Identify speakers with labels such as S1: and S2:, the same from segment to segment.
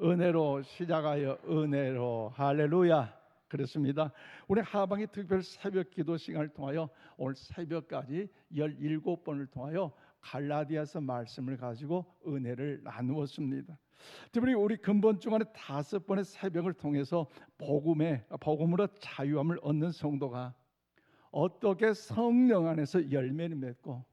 S1: 은혜로 시작하여 은혜로. 할렐루야. 그렇습니다. 우리 하방의 특별 새벽 기도 시간을 통하여 오늘 새벽까지 17번을 통하여 갈라디아서 말씀을 가지고 은혜를 나누었습니다. 특별히 우리 근본 주간에 5번의 새벽을 통해서 복음으로 자유함을 얻는 성도가 어떻게 성령 안에서 열매를 맺고,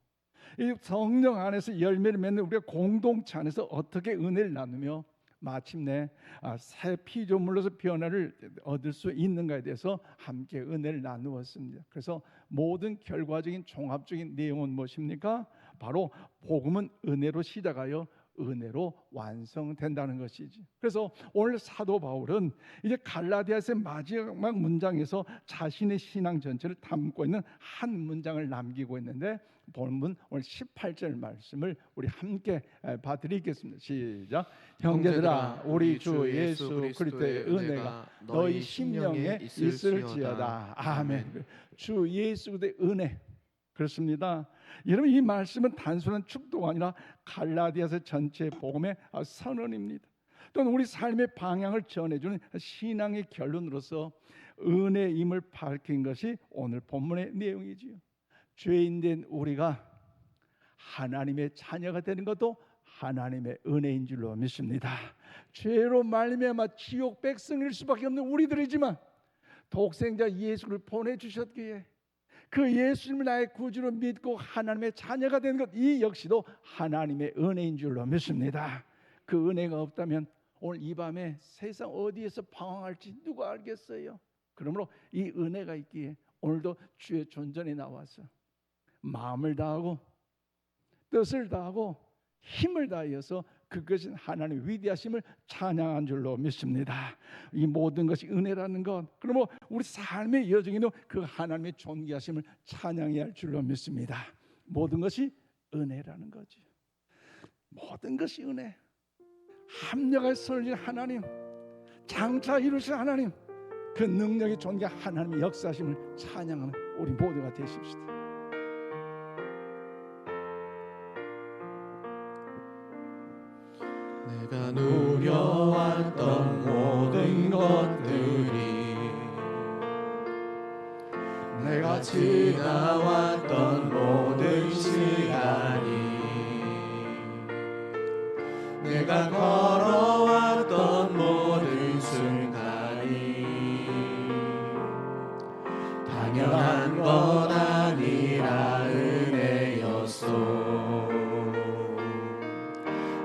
S1: 이 성령 안에서 열매를 맺는 우리가 공동체 안에서 어떻게 은혜를 나누며 마침내 새 피조물로서 변화를 얻을 수 있는가에 대해서 함께 은혜를 나누었습니다. 그래서 모든 결과적인 종합적인 내용은 무엇입니까? 바로 복음은 은혜로 시작하여 은혜로 완성된다는 것이지. 그래서 오늘 사도 바울은 이제 갈라디아서의 마지막 문장에서 자신의 신앙 전체를 담고 있는 한 문장을 남기고 있는데, 본문 오늘 18절 말씀을 우리 함께 봐드리겠습니다. 시작. 형제들아, 우리 주 예수 그리스도의 은혜가 너희 심령에 있을지어다. 아멘. 주 예수 그리스도의 은혜. 그렇습니다. 여러분, 이 말씀은 단순한 축도가 아니라 갈라디아서 전체 복음의 선언입니다. 또는 우리 삶의 방향을 전해주는 신앙의 결론으로서 은혜임을 밝힌 것이 오늘 본문의 내용이지요. 죄인된 우리가 하나님의 자녀가 되는 것도 하나님의 은혜인 줄로 믿습니다. 죄로 말미암아 지옥 백성일 수밖에 없는 우리들이지만 독생자 예수를 보내주셨기에 그 예수님을 나의 구주로 믿고 하나님의 자녀가 되는 것, 이 역시도 하나님의 은혜인 줄로 믿습니다. 그 은혜가 없다면 오늘 이 밤에 세상 어디에서 방황할지 누가 알겠어요? 그러므로 이 은혜가 있기에 오늘도 주의 존전에 나와서 마음을 다하고 뜻을 다하고 힘을 다하여서 그것은 하나님의 위대하심을 찬양한 줄로 믿습니다. 이 모든 것이 은혜라는 것, 그러면 우리 삶의 여정에도 그 하나님의 존귀하심을 찬양해야 할 줄로 믿습니다. 모든 것이 은혜라는 거지. 모든 것이 은혜. 합력을 설진 하나님, 장차 이루실 하나님, 그 능력이 존귀한 하나님의 역사심을 찬양하는 우리 모두가 되십시다.
S2: 내가 누려왔던 모든 것들이, 내가 지나왔던 모든 시간이, 내가 걸어왔던 모든 순간이 당연한 건 아니라 은혜였소.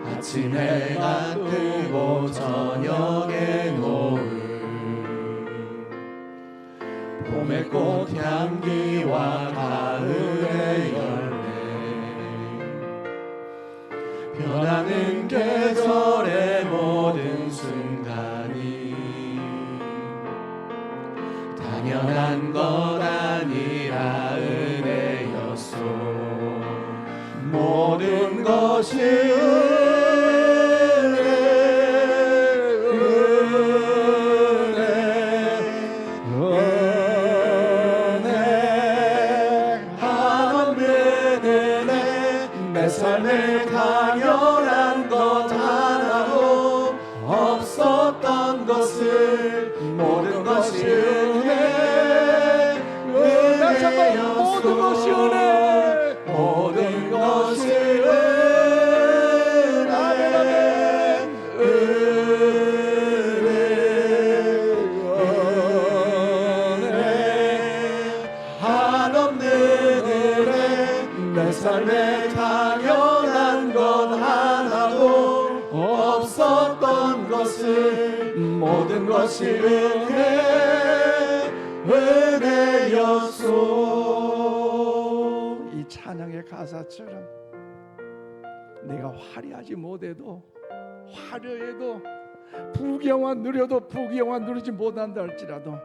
S2: 아침에 해가 뜨고 저녁에 노을, 봄의 꽃향기와 가을의 열매, 변하는 계절의 모든 순간이 당연한 것 아니라 은혜였소. 모든 것이 내 삶에 당연한 것 하나도 없었던 것을, 모든 것이 은혜, 은혜였소. 모든 것이 은혜, 모든 것이 은혜, 은혜, 한없는 은혜. 내 삶에 당연한 것 하나도 없었던 것을, 모든 것이 은혜, 은혜였소.
S1: 이 찬양의 가사처럼 내가 화려하지 못해도, 화려해도, 부귀영화 누려도 부귀영화 누리지 못한다 할지라도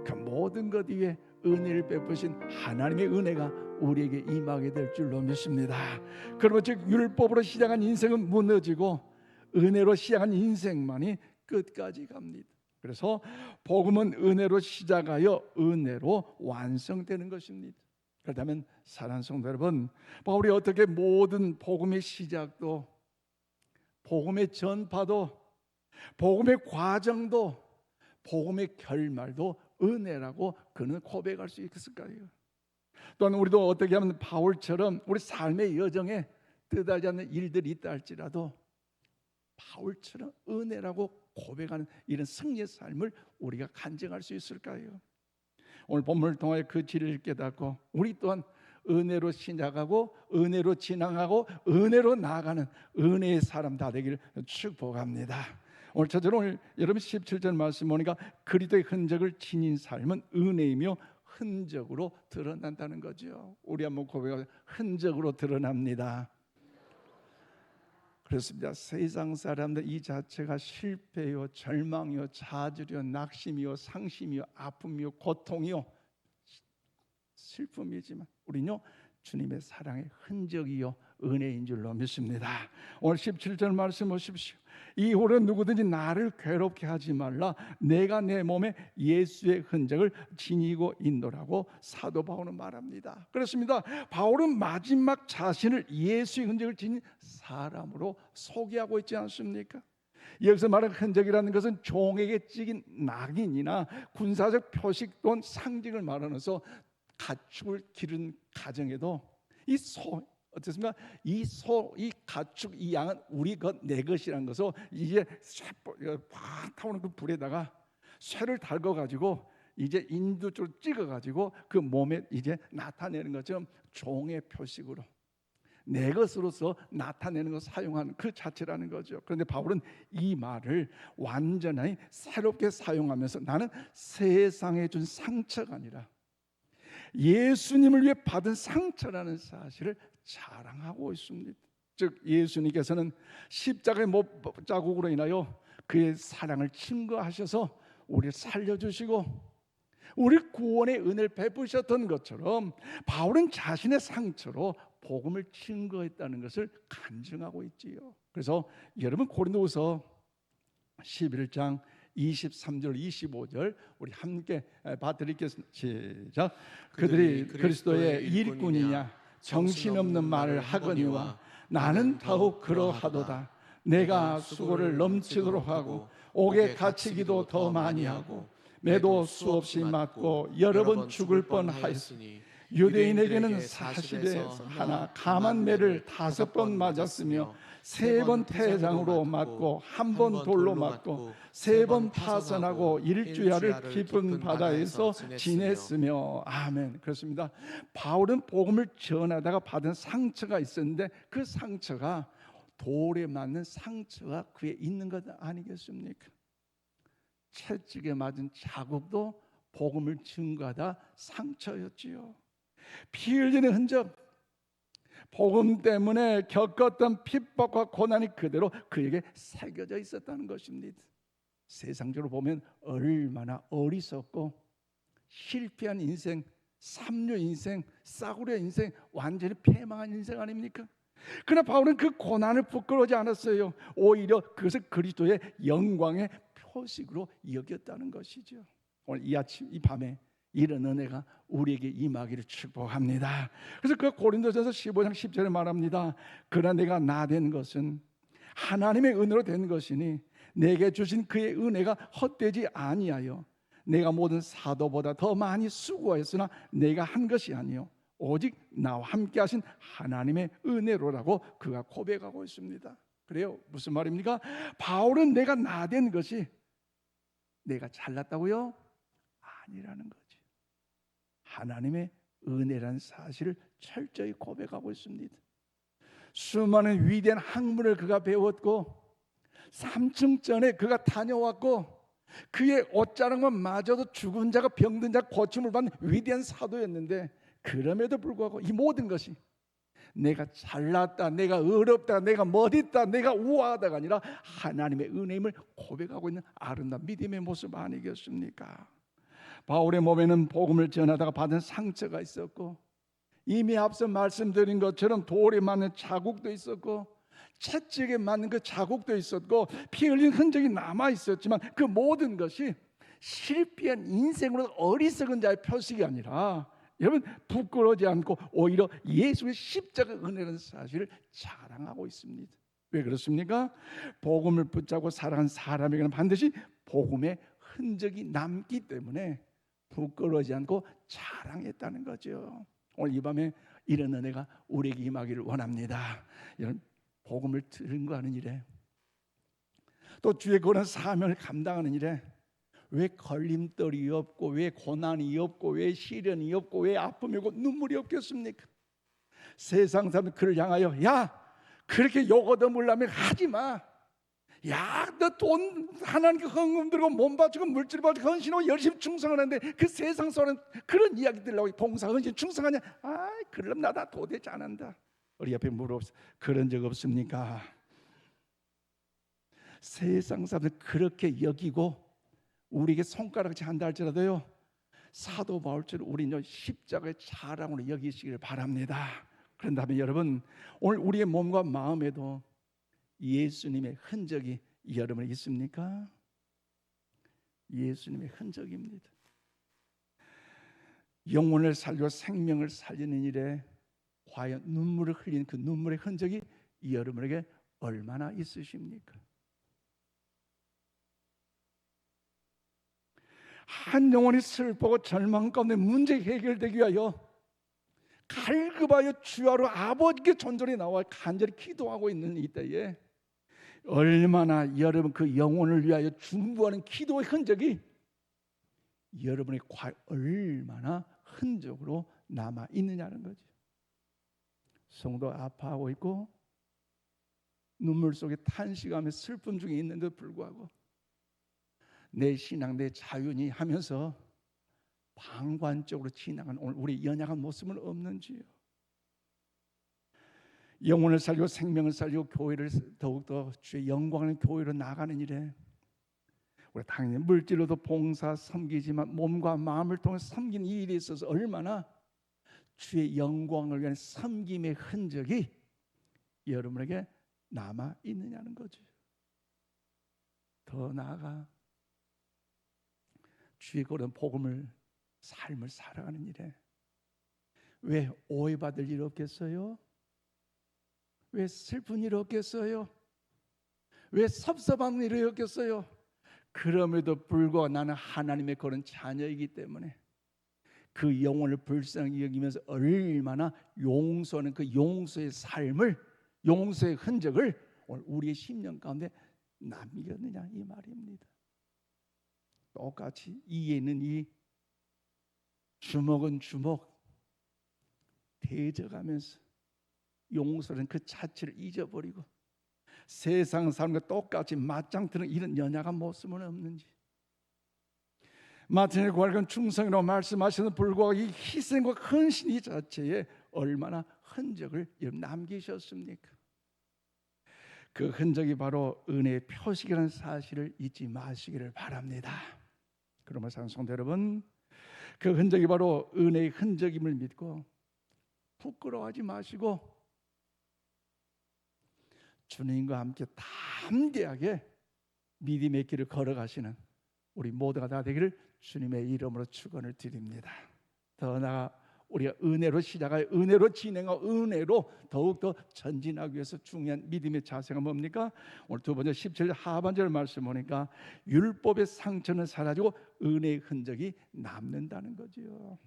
S1: 그 모든 것 위에 은혜를 베푸신 하나님의 은혜가 우리에게 임하게 될 줄로 믿습니다. 그러면 즉 율법으로 시작한 인생은 무너지고 은혜로 시작한 인생만이 끝까지 갑니다. 그래서 복음은 은혜로 시작하여 은혜로 완성되는 것입니다. 그렇다면 사랑하는 성도 여러분, 바울이 어떻게 모든 복음의 시작도, 복음의 전파도, 복음의 과정도 복음의 결말도 은혜라고 그는 고백할 수 있을 거예요. 또한 우리도 어떻게 하면 바울처럼 우리 삶의 여정에 뜻하지 않는 일들이 있다 할지라도 바울처럼 은혜라고 고백하는 이런 승리의 삶을 우리가 간증할 수 있을까요? 오늘 본문을 통하여 그 진리를 깨닫고 우리 또한 은혜로 시작하고 은혜로 진행하고 은혜로 나아가는 은혜의 사람 다 되기를 축복합니다. 오늘 저절로 오늘 여러분 17절 말씀 보니까 그리스도의 흔적을 지닌 삶은 은혜이며 흔적으로 드러난다는 거죠. 우리 한번 고백하자. 흔적으로 드러납니다. 그렇습니다. 세상 사람들 이 자체가 실패요, 절망이요, 좌절이요, 낙심이요, 상심이요, 아픔이요, 고통이요, 슬픔이지만 우리는요 주님의 사랑의 흔적이요 은혜인 줄로 믿습니다. 오늘 17절 말씀 보십시오. 이후로 누구든지 나를 괴롭게 하지 말라. 내가 내 몸에 예수의 흔적을 지니고 있노라고 사도 바울은 말합니다. 그렇습니다. 바울은 마지막 자신을 예수의 흔적을 지닌 사람으로 소개하고 있지 않습니까? 여기서 말하는 흔적이라는 것은 종에게 찍힌 낙인이나 군사적 표식 또는 상징을 말하면서 가축을 기른 가정에도 이 소 어떻습니까? 이 가축, 이 양은 우리 것, 내 것이라는 것을 이제 팍 타오는 그 불에다가 쇠를 달궈 가지고 이제 인도 쪽으로 찍어 가지고 그 몸에 이제 나타내는 것처럼 종의 표식으로 내 것으로서 나타내는 것 사용하는 그 자체라는 거죠. 그런데 바울은 이 말을 완전히 새롭게 사용하면서 나는 세상에 준 상처가 아니라 예수님을 위해 받은 상처라는 사실을 자랑하고 있습니다. 즉 예수님께서는 십자가의 못 자국으로 인하여 그의 사랑을 증거하셔서 우리를 살려주시고 우리 구원의 은혜를 베푸셨던 것처럼 바울은 자신의 상처로 복음을 증거했다는 것을 간증하고 있지요. 그래서 여러분 고린도후서 11장 23절 25절 우리 함께 봐드리겠습니다. 시작. 그들이 그리스도의 일꾼이냐 정신없는 말을 하거니와 나는 더욱 그러하도다. 내가 수고를 넘치도록 하고 옥에 갇히기도 더 많이 하고 매도 수없이 맞고 여러 번 죽을 뻔하였으니 유대인에게는 40에 하나 감한 매를 5번 맞았으며 3번 태장으로 맞고 1번 돌로 맞고 3번 파선하고 일주야를 깊은 바다에서 지냈으며 아멘. 그렇습니다. 바울은 복음을 전하다가 받은 상처가 있었는데 그 상처가 돌에 맞는 상처가 그에 있는 것 아니겠습니까? 채찍에 맞은 자국도 복음을 증거하다 상처였지요. 피 흘리는 흔적, 복음 때문에 겪었던 핍박과 고난이 그대로 그에게 새겨져 있었다는 것입니다. 세상적으로 보면 얼마나 어리석고 실패한 인생, 삼류 인생, 싸구려 인생, 완전히 패망한 인생 아닙니까? 그러나 바울은 그 고난을 부끄러워하지 않았어요. 오히려 그것을 그리스도의 영광의 표식으로 여겼다는 것이죠. 오늘 이 아침, 이 밤에 이런 은혜가 우리에게 임하기를 축복합니다. 그래서 그 고린도전서 15장 10절에 말합니다. 그러나 내가 나된 것은 하나님의 은혜로 된 것이니 내게 주신 그의 은혜가 헛되지 아니하여 내가 모든 사도보다 더 많이 수고하였으나 내가 한 것이 아니요 오직 나와 함께 하신 하나님의 은혜로라고 그가 고백하고 있습니다. 그래요? 무슨 말입니까? 바울은 내가 나된 것이 내가 잘났다고요? 아니라는 거죠. 하나님의 은혜라는 사실을 철저히 고백하고 있습니다. 수많은 위대한 학문을 그가 배웠고 3층 전에 그가 다녀왔고 그의 옷자락만 맞아도 죽은 자가 병든 자가 고침을 받는 위대한 사도였는데 그럼에도 불구하고 이 모든 것이 내가 잘났다, 내가 어렵다, 내가 멋있다, 내가 우아하다가 아니라 하나님의 은혜임을 고백하고 있는 아름다운 믿음의 모습 아니겠습니까? 바울의 몸에는 복음을 전하다가 받은 상처가 있었고 이미 앞서 말씀드린 것처럼 돌에 맞는 자국도 있었고 채찍에 맞는 그 자국도 있었고 피 흘린 흔적이 남아 있었지만 그 모든 것이 실패한 인생으로 어리석은 자의 표식이 아니라 여러분 부끄러워하지 않고 오히려 예수의 십자가 은혜라는 사실을 자랑하고 있습니다. 왜 그렇습니까? 복음을 붙잡고 살아간 사람에게는 반드시 복음의 흔적이 남기 때문에 부끄러워하지 않고 자랑했다는 거죠. 오늘 이 밤에 이런 은혜가 우리에게 임하기를 원합니다. 이런 복음을 증거하는 일에, 또 주의 그런 사명을 감당하는 일에 왜 걸림돌이 없고, 왜 고난이 없고, 왜 시련이 없고, 왜 아픔이 없고 눈물이 없겠습니까? 세상 사람들 그를 향하여 야, 그렇게 욕 얻어물라면 하지마. 야, 너 돈 하나님께 헌금 들고 몸 바치고 물질 바치고 헌신하고 열심히 충성하는데 그 세상 사람 그런 이야기 들으려고 봉사 헌신 충성하냐? 아, 그럼 나다 도대체 안 한다. 우리 앞에 물어봅시다. 그런 적 없습니까? 세상 사람들 그렇게 여기고 우리에게 손가락질 한다 할지라도요, 사도 바울처럼 우리는 십자가의 자랑으로 여기시기를 바랍니다. 그런 다음에 여러분, 오늘 우리의 몸과 마음에도 예수님의 흔적이 여러분에 있습니까? 예수님의 흔적입니다. 영혼을 살리고 생명을 살리는 일에 과연 눈물을 흘리는 그 눈물의 흔적이 여러분에게 얼마나 있으십니까? 한 영혼이 슬프고 절망 가운데 문제 해결되기 위하여 갈급하여 주하로 아버지께 전전히 나와 간절히 기도하고 있는 이때에 얼마나 여러분 그 영혼을 위하여 중보하는 기도의 흔적이 여러분의 얼마나 흔적으로 남아 있느냐는 거죠. 성도 아파하고 있고 눈물 속에 탄식하며 슬픔 중에 있는데도 불구하고 내 신앙, 내 자윤이 하면서 방관적으로 지나간 오늘 우리 연약한 모습은 없는지요? 영혼을 살리고 생명을 살리고 교회를 더욱더 주의 영광을 교회로 나가는 일에 우리 당연히 물질로도 봉사 섬기지만 몸과 마음을 통해 섬기는 이 일에 있어서 얼마나 주의 영광을 위한 섬김의 흔적이 여러분에게 남아 있느냐는 거죠. 더 나아가 주의 그런 복음을 삶을 살아가는 일에 왜 오해받을 일 없겠어요? 왜 슬픈 일 없겠어요? 왜 섭섭한 일이 없겠어요? 그럼에도 불구하고 나는 하나님의 그런 자녀이기 때문에 그 영혼을 불쌍히 여기면서 얼마나 용서하는 그 용서의 삶을, 용서의 흔적을 오늘 우리의 심령 가운데 남겼느냐 이 말입니다. 똑같이 이에는 이, 주먹은 주먹, 대적하면서 용서는 그 자체를 잊어버리고 세상 사람과 똑같이 맞짱 뜨는 이런 연약한 모습은 없는지, 마틴의 구할건 충성이라고 말씀하시는 불구하고 이 희생과 헌신 이 자체에 얼마나 흔적을 남기셨습니까? 그 흔적이 바로 은혜의 표식이라는 사실을 잊지 마시기를 바랍니다. 그러면서 성도 여러분, 그 흔적이 바로 은혜의 흔적임을 믿고 부끄러워하지 마시고 주님과 함께 담대하게 믿음의 길을 걸어가시는 우리 모두가 다 되기를 주님의 이름으로 축원을 드립니다. 더 나아가 우리가 은혜로 시작하여 은혜로 진행하고 은혜로 더욱더 전진하기 위해서 중요한 믿음의 자세가 뭡니까? 오늘 두 번째 17절 하반절 말씀 보니까 율법의 상처는 사라지고 은혜의 흔적이 남는다는 거죠.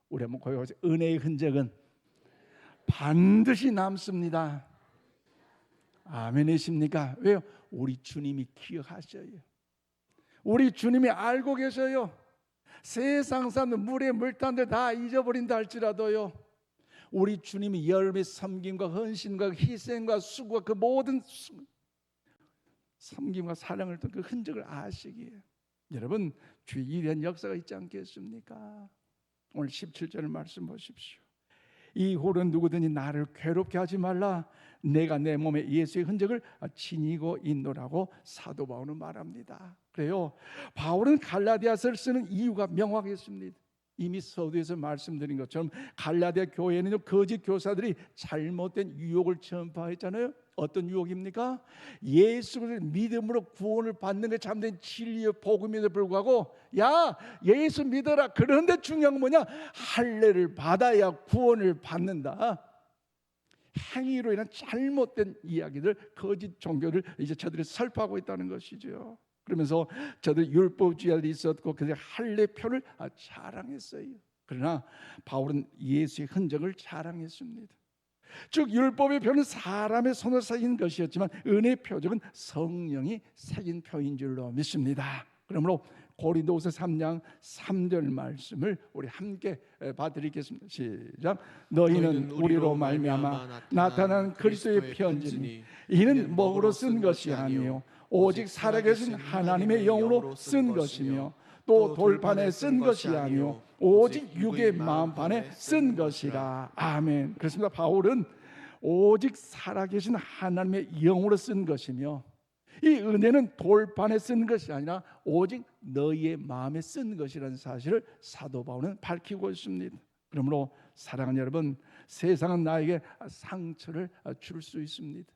S1: 우리 한번 고백하세요. 은혜의 흔적은 반드시 남습니다. 아멘이십니까? 왜요? 우리 주님이 기억하셔요. 우리 주님이 알고 계셔요. 세상 사람들 물에 물 탄 데 다 잊어버린다 할지라도요, 우리 주님이 열매 섬김과 헌신과 희생과 수고와 그 모든 섬김과 사랑을 통한 그 흔적을 아시기에 여러분 주의 위대한 역사가 있지 않겠습니까? 오늘 17절을 말씀 보십시오. 이후로 누구든지 나를 괴롭게 하지 말라. 내가 내 몸에 예수의 흔적을 지니고 있노라고 사도 바울은 말합니다. 그래요. 바울은 갈라디아서를 쓰는 이유가 명확했습니다. 이미 서두에서 말씀드린 것처럼 갈라디아 교회에는 거짓 교사들이 잘못된 유혹을 전파했잖아요. 어떤 유혹입니까? 예수를 믿음으로 구원을 받는 게 참된 진리의 복음에도 불구하고 야, 예수 믿어라. 그런데 중요한 건 뭐냐? 할례를 받아야 구원을 받는다. 행위로 인한 잘못된 이야기들, 거짓 종교를 이제 저들이 설파하고 있다는 것이죠. 그러면서 저들 율법주의자들이 있었고 그들의 할례표를 자랑했어요. 그러나 바울은 예수의 흔적을 자랑했습니다. 즉 율법의 표는 사람의 손으로 새긴 것이었지만 은혜의 표적은 성령이 새긴 표인 줄로 믿습니다. 그러므로 고린도후서 3장 3절 말씀을 우리 함께 봐드리겠습니다. 시작. 너희는 우리로 말미암아 나타난 그리스도의 편지니 이는 먹으로 쓴 것이 아니요 오직 살아계신 하나님의 영으로 쓴 것이며 또 돌판에 쓴 것이 아니요 오직 육의 마음판에 쓴 것이라. 아멘. 그렇습니다. 바울은 오직 살아계신 하나님의 영으로 쓴 것이며 이 은혜는 돌판에 쓴 것이 아니라 오직 너희의 마음에 쓴 것이라는 사실을 사도 바울은 밝히고 있습니다. 그러므로 사랑하는 여러분, 세상은 나에게 상처를 줄 수 있습니다.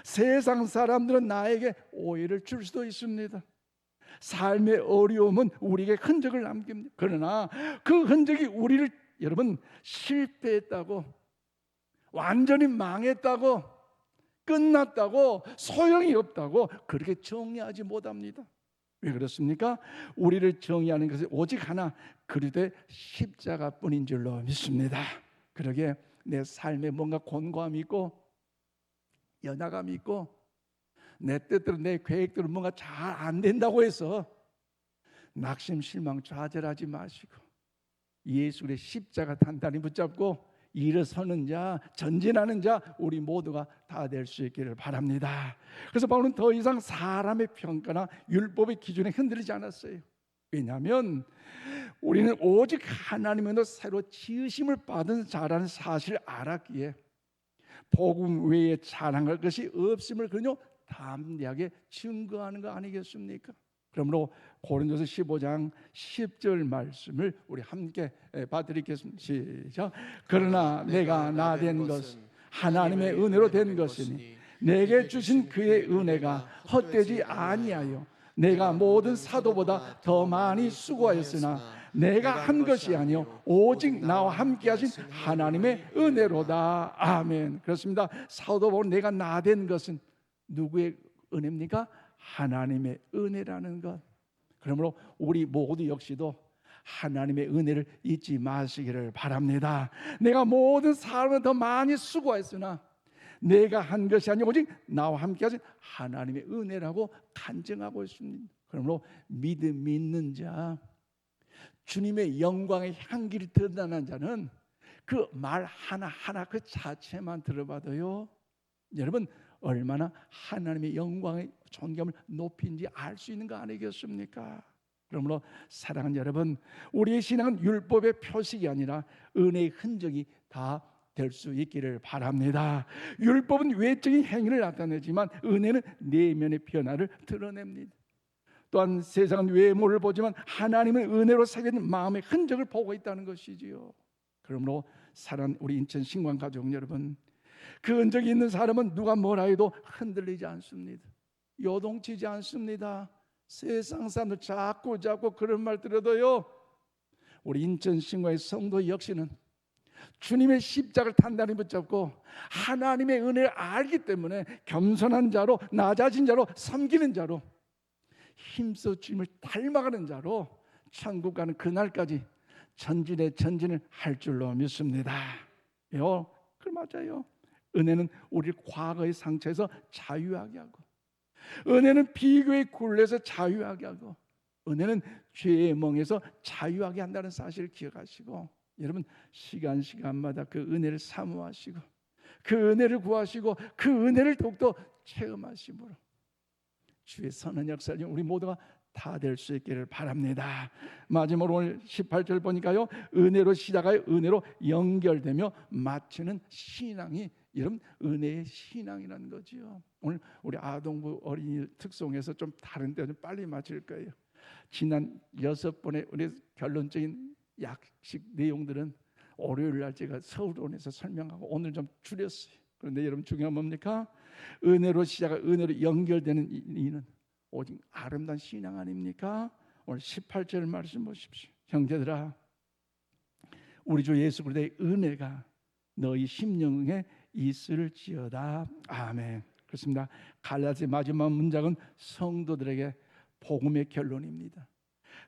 S1: 세상 사람들은 나에게 오해를 줄 수도 있습니다. 삶의 어려움은 우리에게 흔적을 남깁니다. 그러나 그 흔적이 우리를 여러분 실패했다고, 완전히 망했다고, 끝났다고, 소용이 없다고 그렇게 정의하지 못합니다. 왜 그렇습니까? 우리를 정의하는 것은 오직 하나, 그리스도의 십자가뿐인 줄로 믿습니다. 그러기에 내 삶에 뭔가 곤고함이 있고 연약함이 있고 내 뜻대로 내 계획대로 뭔가 잘 안 된다고 해서 낙심, 실망, 좌절하지 마시고 예수의 십자가 단단히 붙잡고 일어서는 자, 전진하는 자, 우리 모두가 다 될 수 있기를 바랍니다. 그래서 바울은 더 이상 사람의 평가나 율법의 기준에 흔들리지 않았어요. 왜냐하면 우리는 오직 하나님으로 새로 지으심을 받은 자라는 사실을 알았기에 복음 외에 자랑할 것이 없음을 그녀 담대하게 증거하는 거 아니겠습니까? 그러므로 고린도서 15장 10절 말씀을 우리 함께 봐드리겠습니다. 시작. 그러나 내가 나 된 것은 하나님의 은혜로 된 것이니 내게 주신 그의 은혜가 헛되지 아니하여 내가 모든 사도보다 더 많이 수고하였으나 내가 한 것이 아니요 오직 나와 함께 하신 하나님의 은혜로다. 아멘. 그렇습니다. 사도 바울은 내가 나 된 것은 누구의 은혜입니까? 하나님의 은혜라는 것. 그러므로 우리 모두 역시도 하나님의 은혜를 잊지 마시기를 바랍니다. 내가 모든 사람을 더 많이 수고했으나 내가 한 것이 아니고 오직 나와 함께 하신 하나님의 은혜라고 간증하고 있습니다. 그러므로 믿음 있는 자, 주님의 영광의 향기를 드러나는 자는 그 말 하나하나 그 자체만 들어봐도요, 여러분 얼마나 하나님의 영광의 존경을 높인지 알 수 있는 거 아니겠습니까? 그러므로 사랑하는 여러분, 우리의 신앙은 율법의 표식이 아니라 은혜의 흔적이 다 될 수 있기를 바랍니다. 율법은 외적인 행위를 나타내지만 은혜는 내면의 변화를 드러냅니다. 또한 세상은 외모를 보지만 하나님은 은혜로 새겨진 마음의 흔적을 보고 있다는 것이지요. 그러므로 사랑하는 우리 인천 신관 가족 여러분, 그 흔적이 있는 사람은 누가 뭐라 해도 흔들리지 않습니다. 요동치지 않습니다. 세상 사람들 자꾸 그런 말 들어도요, 우리 인천 신관의 성도 역시는 주님의 십자가를 단단히 붙잡고 하나님의 은혜를 알기 때문에 겸손한 자로, 낮아진 자로, 섬기는 자로, 힘써 주님을 닮아가는 자로 천국 가는 그날까지 전진을 할 줄로 믿습니다. 그 맞아요. 은혜는 우리를 과거의 상처에서 자유하게 하고, 은혜는 비교의 굴레에서 자유하게 하고, 은혜는 죄의 멍에서 자유하게 한다는 사실을 기억하시고, 여러분 시간마다 그 은혜를 사모하시고 그 은혜를 구하시고 그 은혜를 더욱더 체험하심으로 주의 선한 역사를 우리 모두가 다 될 수 있기를 바랍니다. 마지막으로 오늘 18절 보니까요, 은혜로 시작하여 은혜로 연결되며 마치는 신앙이 여러분 은혜의 신앙이라는 거지요. 오늘 우리 아동부 어린이 특송에서 좀 다른데 좀 빨리 마칠 거예요. 지난 6번의 우리 결론적인 약식 내용들은 월요일 날 제가 서울원에서 설명하고 오늘 좀 줄였어요. 그런데 여러분 중요한 뭡니까? 은혜로 시작하여 은혜로 연결되는 이는 오직 아름다운 신앙 아닙니까? 오늘 18절 말씀 보십시오. 형제들아, 우리 주 예수 그리스도의 은혜가 너희 심령에 있을지어다. 아멘. 그렇습니다. 갈라디아 마지막 문장은 성도들에게 복음의 결론입니다.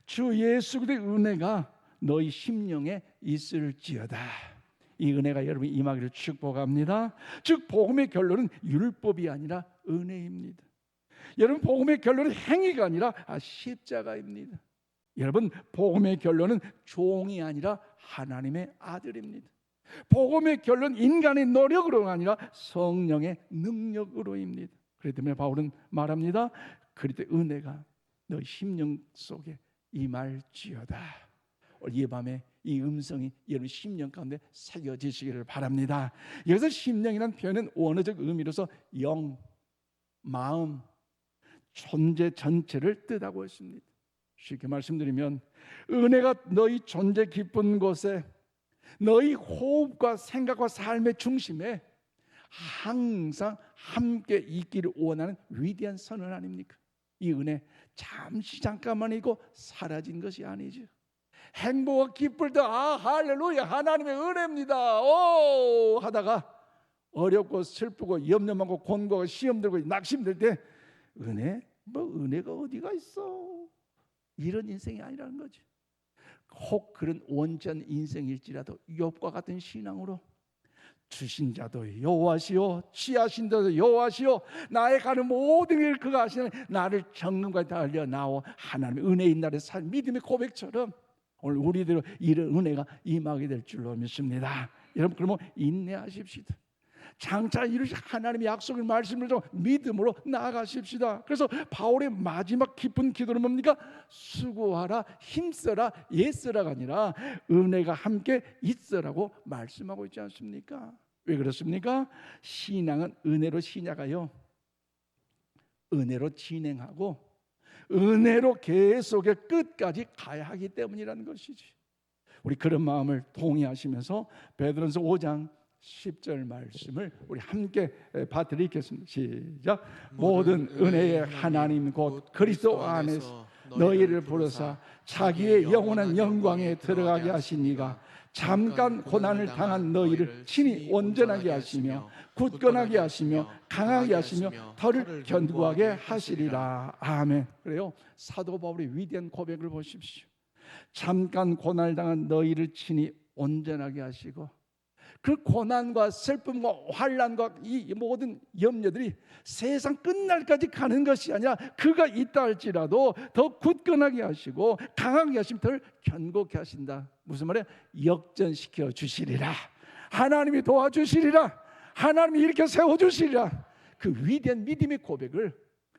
S1: 주 예수 그리스도의 은혜가 너희 심령에 있을지어다. 이 은혜가 여러분 임하기를 축복합니다. 즉 복음의 결론은 율법이 아니라 은혜입니다. 여러분 복음의 결론은 행위가 아니라 십자가입니다. 여러분 복음의 결론은 종이 아니라 하나님의 아들입니다. 복음의 결론 인간의 노력으로가 아니라 성령의 능력으로입니다. 그렇기 때문에 바울은 말합니다. 그리스도의 은혜가 너희 심령 속에 임할지어다. 오늘 이 밤에 이 음성이 여러분 심령 가운데 새겨지시기를 바랍니다. 여기서 심령이라는 표현은 원어적 의미로서 영, 마음, 존재 전체를 뜻하고 있습니다. 쉽게 말씀드리면 은혜가 너희 존재 깊은 곳에 너희 호흡과 생각과 삶의 중심에 항상 함께 있기를 원하는 위대한 선언 아닙니까? 이 은혜 잠시 잠깐만이고 사라진 것이 아니죠. 행복과 기쁠 때 할렐루야 하나님의 은혜입니다 오 하다가 어렵고 슬프고 염려 많고 곤고하고 시험 들고 낙심될 때 은혜? 뭐 은혜가 어디가 있어? 이런 인생이 아니라는 거죠. 혹 그런 원치 않는 인생일지라도 욥과 같은 신앙으로 주신 자도 여호와시오 취하신 자도 여호와시오 나의 가는 모든 일을 그가 하시는 나를 정금까지 달려 나오 하나님의 은혜인 날에 살 믿음의 고백처럼 오늘 우리들 이런 은혜가 임하게 될 줄로 믿습니다. 여러분 그러면 인내하십시다. 장차 이루신 하나님의 약속의 말씀을 좀 믿음으로 나아가십시다. 그래서 바울의 마지막 깊은 기도는 뭡니까? 수고하라 힘써라 애써라가 아니라 은혜가 함께 있어라고 말씀하고 있지 않습니까? 왜 그렇습니까? 신앙은 은혜로 시작하여 은혜로 진행하고 은혜로 계속의 끝까지 가야 하기 때문이라는 것이지. 우리 그런 마음을 동의하시면서 베드로전서 5장 10절 말씀을 우리 함께 받드리겠습니다. 시작. 모든 은혜의 하나님 곧 그리스도 안에서 너희를 부르사 자기의 영원한 영광에 들어가게 하신 이가 잠깐 고난을 당한 너희를 친히 온전하게 하시며 굳건하게 하시며 강하게 하시며 더를 견고하게 하시리라. 아멘. 그래요. 사도 바울의 위대한 고백을 보십시오. 잠깐 고난을 당한 너희를 친히 온전하게 하시고 그 고난과 슬픔과 환난과 이 모든 염려들이 세상 끝날까지 가는 것이 아니라 그가 있다 할지라도 더 굳건하게 하시고 강하게 하시면 더 견고하게 하신다. 무슨 말이야? 역전시켜 주시리라. 하나님이 도와주시리라. 하나님이 일으켜 세워주시리라. 그 위대한 믿음의 고백을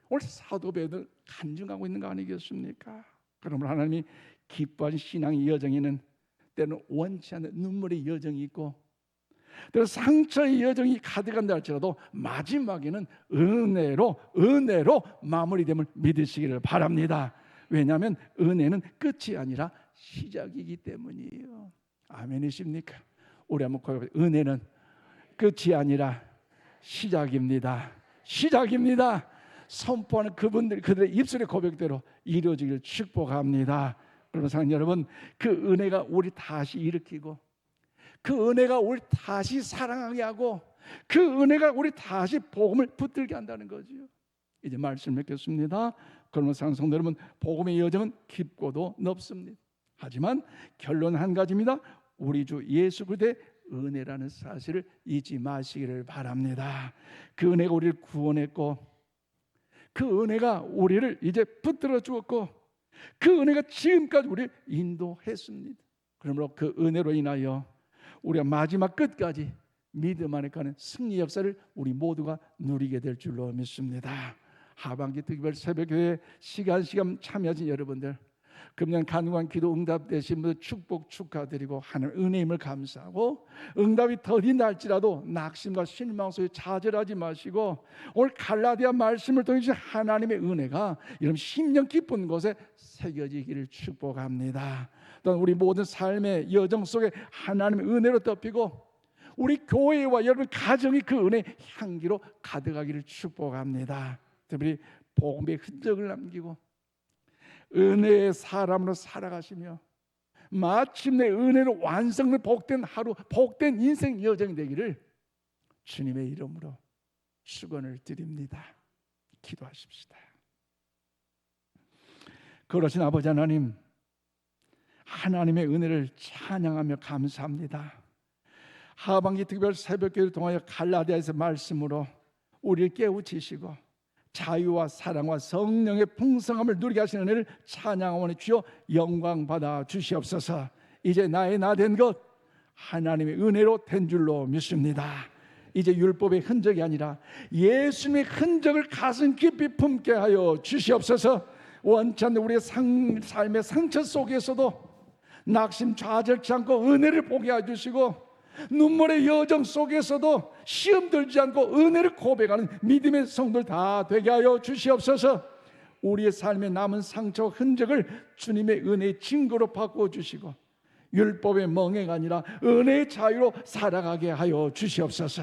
S1: 오늘 사도 베드로는 간증하고 있는 거 아니겠습니까? 그러므로 하나님이 기뻐하신 신앙의 여정에는 때로는 원치 않는 눈물의 여정이 있고 때로 상처의 여정이 가득한다 할지라도 마지막에는 은혜로 마무리됨을 믿으시기를 바랍니다. 왜냐하면 은혜는 끝이 아니라 시작이기 때문이에요. 아멘이십니까? 우리 한번 고백해. 은혜는 끝이 아니라 시작입니다. 시작입니다. 선포하는 그들의 입술의 고백대로 이루어지기를 축복합니다. 그러면 사랑하는 여러분, 그 은혜가 우리 다시 일으키고 그 은혜가 우리 다시 사랑하게 하고 그 은혜가 우리 다시 복음을 붙들게 한다는 거죠. 이제 말씀 맺겠습니다. 그러면 사랑하는 성도 여러분, 복음의 여정은 깊고도 넓습니다. 하지만 결론 한 가지입니다. 우리 주 예수 그리스도의 은혜라는 사실을 잊지 마시기를 바랍니다. 그 은혜가 우리를 구원했고 그 은혜가 우리를 이제 붙들어 주었고 그 은혜가 지금까지 우리를 인도했습니다. 그러므로 그 은혜로 인하여 우리가 마지막 끝까지 믿음 안에 가는 승리 역사를 우리 모두가 누리게 될 줄로 믿습니다. 하반기 특별 새벽교회 시간 참여하신 여러분들, 금년 간구한 기도 응답되신 분들 축복 축하드리고 하나님 은혜임을 감사하고, 응답이 더딘다 할지라도 낙심과 실망 속에 좌절하지 마시고 오늘 갈라디아 말씀을 통해 주신 하나님의 은혜가 이런 심령 깊은 곳에 새겨지기를 축복합니다. 또한 우리 모든 삶의 여정 속에 하나님의 은혜로 덮이고 우리 교회와 여러분 가정이 그 은혜 향기로 가득하기를 축복합니다. 특별히 복음의 흔적을 남기고 은혜의 사람으로 살아가시며 마침내 은혜로 완성된 복된 하루, 복된 인생 여정이 되기를 주님의 이름으로 축원을 드립니다. 기도하십시다. 그러신 아버지 하나님, 하나님의 은혜를 찬양하며 감사합니다. 하반기 특별 새벽기를 통하여 갈라디아에서 말씀으로 우리를 깨우치시고 자유와 사랑과 성령의 풍성함을 누리게 하시는 은혜를 찬양하오니 주여 영광 받아 주시옵소서. 이제 나의 나 된 것 하나님의 은혜로 된 줄로 믿습니다. 이제 율법의 흔적이 아니라 예수님의 흔적을 가슴 깊이 품게 하여 주시옵소서. 원치 않는 우리의 삶의 상처 속에서도 낙심 좌절치 않고 은혜를 보게 해주시고, 눈물의 여정 속에서도 시험 들지 않고 은혜를 고백하는 믿음의 성도들 다 되게 하여 주시옵소서. 우리의 삶에 남은 상처 흔적을 주님의 은혜의 증거로 바꿔주시고 율법의 멍해가 아니라 은혜의 자유로 살아가게 하여 주시옵소서.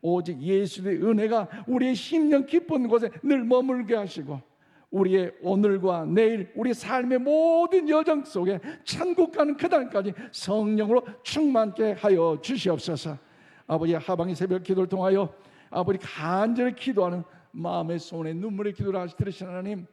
S1: 오직 예수의 은혜가 우리의 심령 깊은 곳에 늘 머물게 하시고 우리의 오늘과 내일 우리 삶의 모든 여정 속에 천국 가는 그날까지 성령으로 충만케 하여 주시옵소서. 아버지, 하방의 새벽 기도를 통하여 아버지 간절히 기도하는 마음의 손에 눈물의 기도를 들으시는 하나님,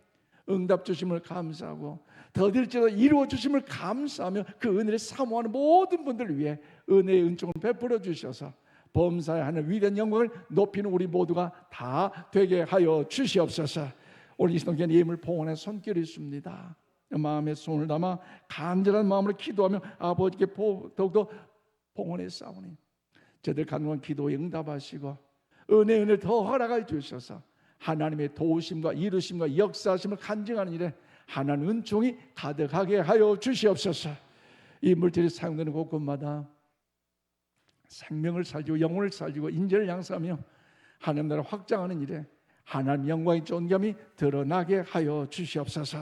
S1: 응답 주심을 감사하고 더딜지라도 이루어 주심을 감사하며 그 은혜를 사모하는 모든 분들을 위해 은혜의 은총을 베풀어 주셔서 범사의 하늘 위대한 영광을 높이는 우리 모두가 다 되게 하여 주시옵소서. 오늘 이 시간 예물 봉헌의 손길이 있습니다. 마음의 손을 담아 간절한 마음으로 기도하며 아버지께 더욱더 봉헌의 싸우니 저들 간구한 기도에 응답하시고 은혜를 더 허락해 주셔서 하나님의 도우심과 이루심과 역사하심을 간증하는 일에 하나님 은총이 가득하게 하여 주시옵소서. 이 물질이 사용되는 곳곳마다 생명을 살리고 영혼을 살리고 인재를 양성하며 하나님 나라 확장하는 일에 하나님 영광의 존귀함이 드러나게 하여 주시옵소서.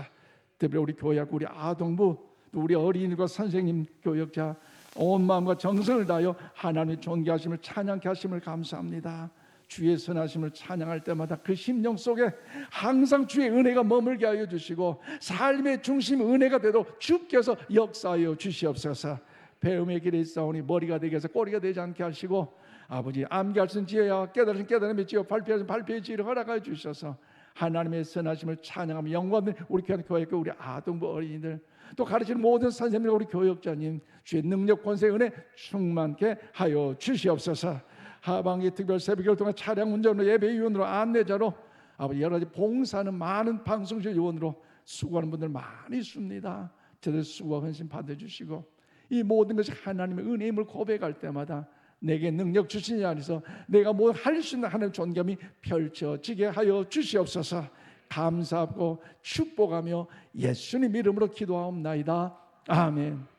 S1: 특별히 우리 교회하고 우리 아동부 또 우리 어린이과 선생님 교역자 온 마음과 정성을 다하여 하나님의 존귀하심을 찬양케 하심을 감사합니다. 주의 선하심을 찬양할 때마다 그 심령 속에 항상 주의 은혜가 머물게 하여 주시고 삶의 중심 은혜가 되도록 주께서 역사하여 주시옵소서. 배움의 길에 있사오니 머리가 되게 해서 꼬리가 되지 않게 하시고 아버지, 암기할 수 있는 지혜와 깨달으신 깨달음의 지혜와 발표할 수 있는 발표의 지혜를 허락하여 주셔서 하나님의 선하심을 찬양하며 영광을 우리 교회 우리 아동부 어린이들 또 가르치는 모든 선생님과 우리 교역자님 주의 능력 권세 은혜 충만케 하여 주시옵소서. 하반기 특별 새벽을 통해 차량 운전으로 예배위원으로 안내자로 아버지 여러 가지 봉사하는 많은 방송실 요원으로 수고하는 분들 많이 있습니다. 저들 수고와 헌신 받아주시고 이 모든 것이 하나님의 은혜임을 고백할 때마다 내게 능력 주시니 안에서 내가 뭐 할 수 있는 하나님의 존귀함이 펼쳐지게 하여 주시옵소서. 감사하고 축복하며 예수님 이름으로 기도하옵나이다. 아멘.